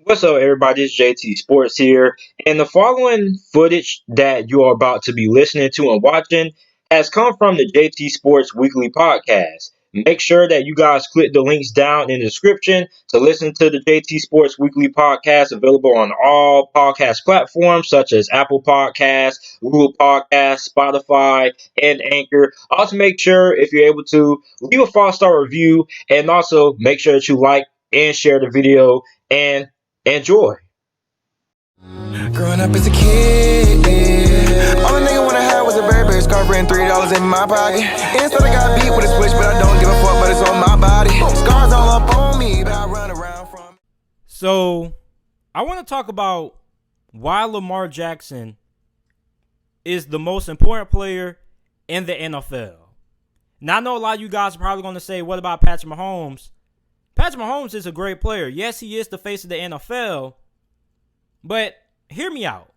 What's up, everybody? It's JT Sports here, and the following footage that you are about to be listening to and watching has come from the JT Sports Weekly Podcast. Make sure that you guys click the links down in the description to listen to the JT Sports Weekly Podcast, available on all podcast platforms such as Apple Podcasts, Google Podcasts, Spotify, and Anchor. Also, make sure if you're able to leave a 5-star review, and also make sure that you like and share the video. And enjoy. Growing up as a kid, yeah. All a nigga wanna have was a Burberry scarf and $3 in my pocket. Instead I got beat with a switch, but I don't give a fuck, but it's on my body. Scars all up on me, but I run around from. So, I want to talk about why Lamar Jackson is the most important player in the NFL. Now, I know a lot of you guys are probably going to say, what about Patrick Mahomes? Patrick Mahomes is a great player. Yes, he is the face of the NFL, but hear me out.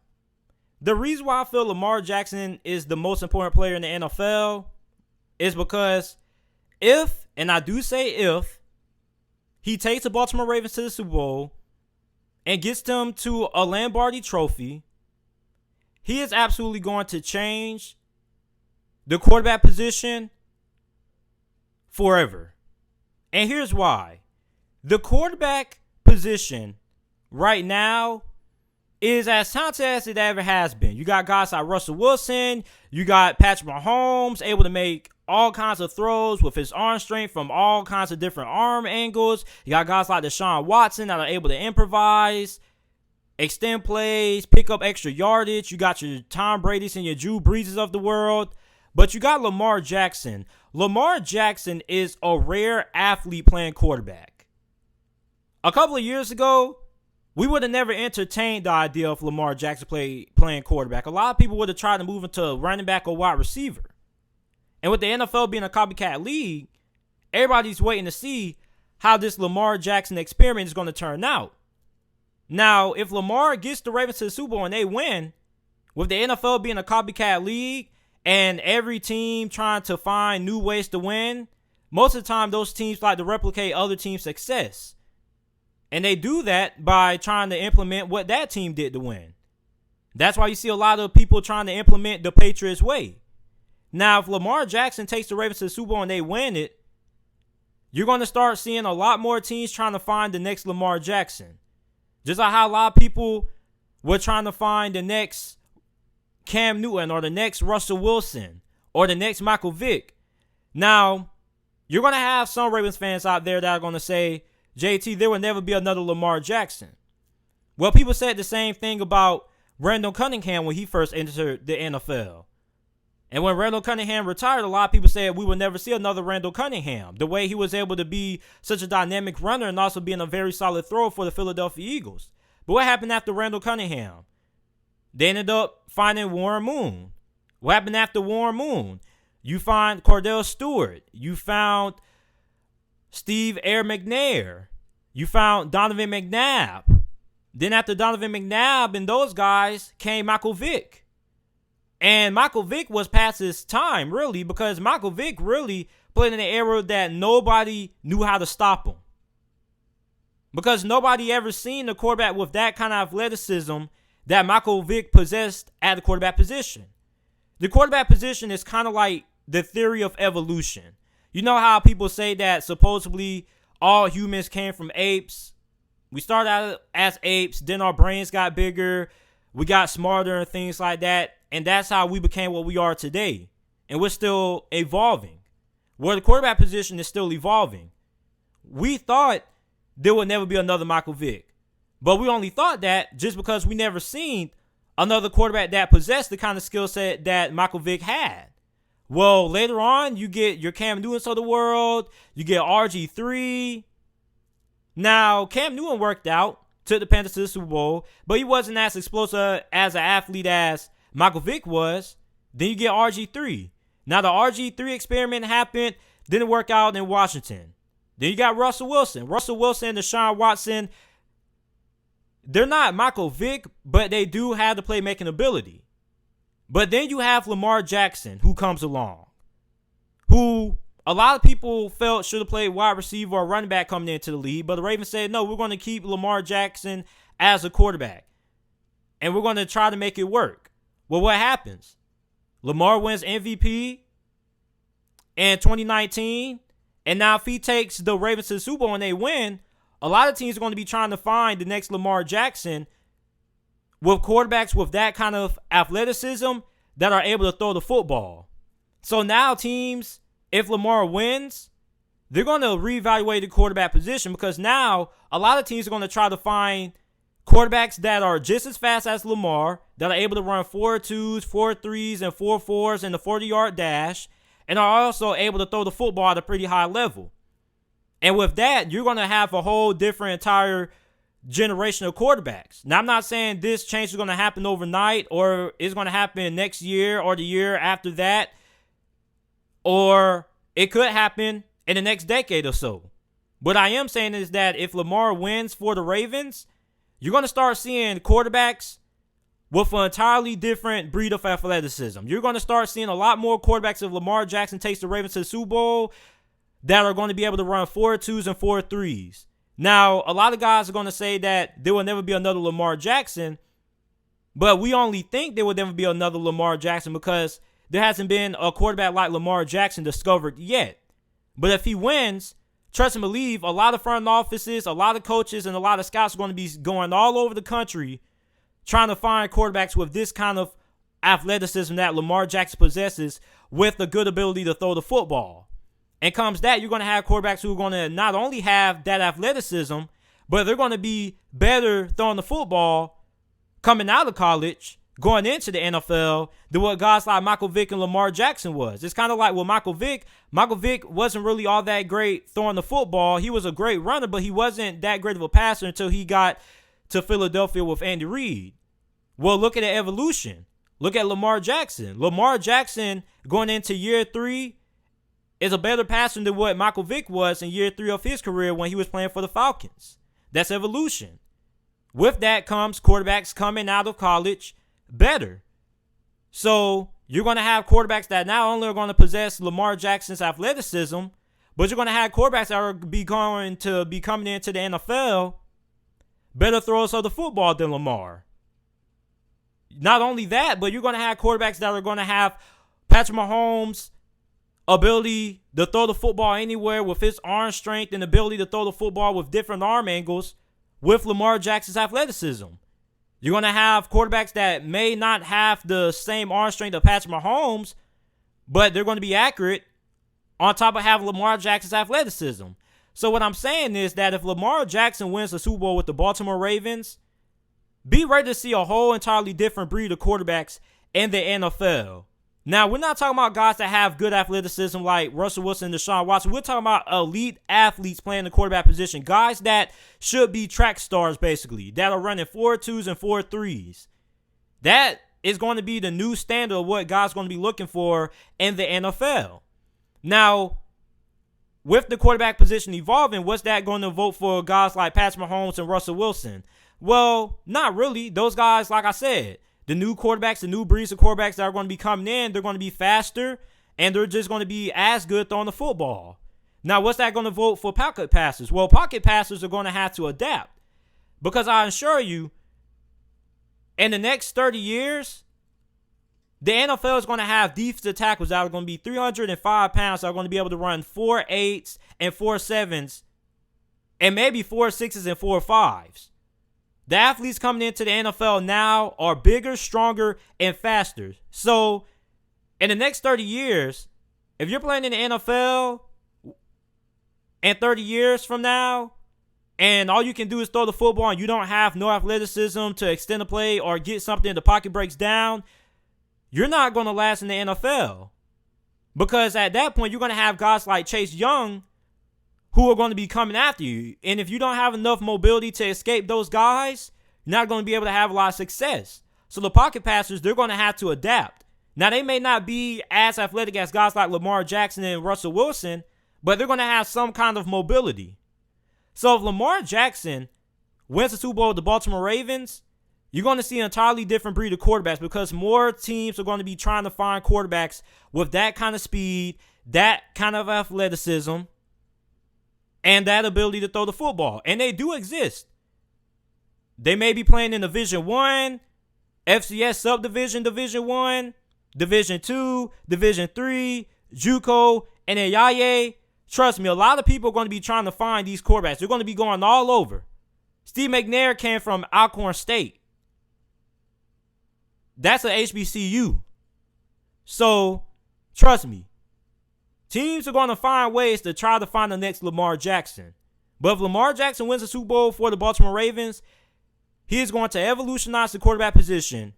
The reason why I feel Lamar Jackson is the most important player in the NFL is because if, and I do say if, he takes the Baltimore Ravens to the Super Bowl and gets them to a Lombardi trophy, he is absolutely going to change the quarterback position forever. And here's why. The quarterback position right now is as talented as it ever has been. You got guys like Russell Wilson. You got Patrick Mahomes able to make all kinds of throws with his arm strength from all kinds of different arm angles. You got guys like Deshaun Watson that are able to improvise, extend plays, pick up extra yardage. You got your Tom Brady's and your Drew Breeses of the world. But you got Lamar Jackson. Lamar Jackson is a rare athlete playing quarterback. A couple of years ago, we would have never entertained the idea of Lamar Jackson playing quarterback. A lot of people would have tried to move into running back or wide receiver. And with the NFL being a copycat league, everybody's waiting to see how this Lamar Jackson experiment is going to turn out. Now, if Lamar gets the Ravens to the Super Bowl and they win, with the NFL being a copycat league and every team trying to find new ways to win, most of the time those teams like to replicate other teams' success. And they do that by trying to implement what that team did to win. That's why you see a lot of people trying to implement the Patriots way. Now, if Lamar Jackson takes the Ravens to the Super Bowl and they win it, you're going to start seeing a lot more teams trying to find the next Lamar Jackson. Just like how a lot of people were trying to find the next Cam Newton or the next Russell Wilson or the next Michael Vick. Now, you're going to have some Ravens fans out there that are going to say, JT, there will never be another Lamar Jackson. Well, people said the same thing about Randall Cunningham when he first entered the NFL. And when Randall Cunningham retired, a lot of people said we will never see another Randall Cunningham. The way he was able to be such a dynamic runner and also being a very solid thrower for the Philadelphia Eagles. But what happened after Randall Cunningham? They ended up finding Warren Moon. What happened after Warren Moon? You find Cordell Stewart. You found Steve Air McNair. You found Donovan McNabb. Then after Donovan McNabb and those guys came Michael Vick. And Michael Vick was past his time, really, because Michael Vick really played in an era that nobody knew how to stop him. Because nobody ever seen a quarterback with that kind of athleticism that Michael Vick possessed at the quarterback position. The quarterback position is kind of like the theory of evolution. You know how people say that supposedly all humans came from apes? We started out as apes, then our brains got bigger, we got smarter and things like that, and that's how we became what we are today. And we're still evolving. Where the quarterback position is still evolving. We thought there would never be another Michael Vick. But we only thought that just because we never seen another quarterback that possessed the kind of skill set that Michael Vick had. Well, later on, you get your Cam Newtons of the world. You get RG3. Now, Cam Newton worked out, took the Panthers to the Super Bowl, but he wasn't as explosive as an athlete as Michael Vick was. Then you get RG3. Now, the RG3 experiment happened, didn't work out in Washington. Then you got Russell Wilson. Russell Wilson and Deshaun Watson, they're not Michael Vick, but they do have the playmaking ability. But then you have Lamar Jackson, who comes along, who a lot of people felt should have played wide receiver or running back coming into the league, but the Ravens said, no, we're going to keep Lamar Jackson as a quarterback, and we're going to try to make it work. Well, what happens? Lamar wins MVP in 2019, and now if he takes the Ravens to the Super Bowl and they win, a lot of teams are going to be trying to find the next Lamar Jackson with quarterbacks with that kind of athleticism that are able to throw the football. So now teams, if Lamar wins, they're going to reevaluate the quarterback position, because now a lot of teams are going to try to find quarterbacks that are just as fast as Lamar, that are able to run 4.2s, 4.3s, and 4.4s in the 40-yard dash, and are also able to throw the football at a pretty high level. And with that, you're going to have a whole different entire generation of quarterbacks. Now, I'm not saying this change is going to happen overnight, or it's going to happen next year or the year after that, or it could happen in the next decade or so. What I am saying is that if Lamar wins for the Ravens, you're going to start seeing quarterbacks with an entirely different breed of athleticism. You're going to start seeing a lot more quarterbacks if Lamar Jackson takes the Ravens to the Super Bowl that are going to be able to run 4.2s and 4.3s. Now, a lot of guys are going to say that there will never be another Lamar Jackson, but we only think there will never be another Lamar Jackson because there hasn't been a quarterback like Lamar Jackson discovered yet. But if he wins, trust and believe, a lot of front offices, a lot of coaches, and a lot of scouts are going to be going all over the country trying to find quarterbacks with this kind of athleticism that Lamar Jackson possesses, with a good ability to throw the football. And comes that, you're going to have quarterbacks who are going to not only have that athleticism, but they're going to be better throwing the football coming out of college, going into the NFL, than what guys like Michael Vick and Lamar Jackson was. It's kind of like with Michael Vick. Michael Vick wasn't really all that great throwing the football. He was a great runner, but he wasn't that great of a passer until he got to Philadelphia with Andy Reid. Well, look at the evolution. Look at Lamar Jackson. Lamar Jackson, going into year 3, is a better passer than what Michael Vick was in year 3 of his career when he was playing for the Falcons. That's evolution. With that comes quarterbacks coming out of college better. So you're going to have quarterbacks that not only are going to possess Lamar Jackson's athleticism, but you're going to have quarterbacks that are going to be coming into the NFL better throwers of the football than Lamar. Not only that, but you're going to have quarterbacks that are going to have Patrick Mahomes' ability to throw the football anywhere with his arm strength and ability to throw the football with different arm angles with Lamar Jackson's athleticism. You're going to have quarterbacks that may not have the same arm strength of Patrick Mahomes, but they're going to be accurate on top of having Lamar Jackson's athleticism. So what I'm saying is that if Lamar Jackson wins the Super Bowl with the Baltimore Ravens, be ready to see a whole entirely different breed of quarterbacks in the NFL. Now, we're not talking about guys that have good athleticism like Russell Wilson and Deshaun Watson. We're talking about elite athletes playing the quarterback position. Guys that should be track stars, basically, that are running 4.2s and 4.3s. That is going to be the new standard of what guys are going to be looking for in the NFL. Now, with the quarterback position evolving, what's that going to vote for guys like Patrick Mahomes and Russell Wilson? Well, not really. Those guys, like I said, the new quarterbacks, the new breeds of quarterbacks that are going to be coming in, they're going to be faster, and they're just going to be as good throwing the football. Now, what's that going to vote for pocket passers? Well, pocket passers are going to have to adapt, because I assure you, in the next 30 years, the NFL is going to have defensive tackles that are going to be 305 pounds that are going to be able to run 4.8s and 4.7s and maybe 4.6s and 4.5s. The athletes coming into the NFL now are bigger, stronger, and faster. So, in the next 30 years, if you're playing in the NFL and 30 years from now, and all you can do is throw the football and you don't have no athleticism to extend the play or get something, the pocket breaks down, you're not going to last in the NFL. Because at that point, you're going to have guys like Chase Young who are going to be coming after you. And if you don't have enough mobility to escape those guys, you're not going to be able to have a lot of success. So the pocket passers, they're going to have to adapt. Now, they may not be as athletic as guys like Lamar Jackson and Russell Wilson, but they're going to have some kind of mobility. So if Lamar Jackson wins the Super Bowl with the Baltimore Ravens, you're going to see an entirely different breed of quarterbacks, because more teams are going to be trying to find quarterbacks with that kind of speed, that kind of athleticism and that ability to throw the football. And they do exist. They may be playing in Division 1, FCS subdivision, Division 1, Division 2, Division 3, JUCO, and Ayaye. Trust me, a lot of people are going to be trying to find these quarterbacks. They're going to be going all over. Steve McNair came from Alcorn State. That's an HBCU. So, trust me, teams are going to find ways to try to find the next Lamar Jackson. But if Lamar Jackson wins the Super Bowl for the Baltimore Ravens, he is going to evolutionize the quarterback position.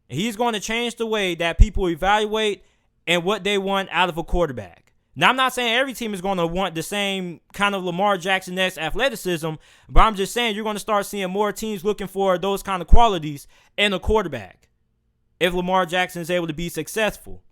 And he's going to change the way that people evaluate and what they want out of a quarterback. Now, I'm not saying every team is going to want the same kind of Lamar Jackson-esque athleticism, but I'm just saying you're going to start seeing more teams looking for those kind of qualities in a quarterback if Lamar Jackson is able to be successful.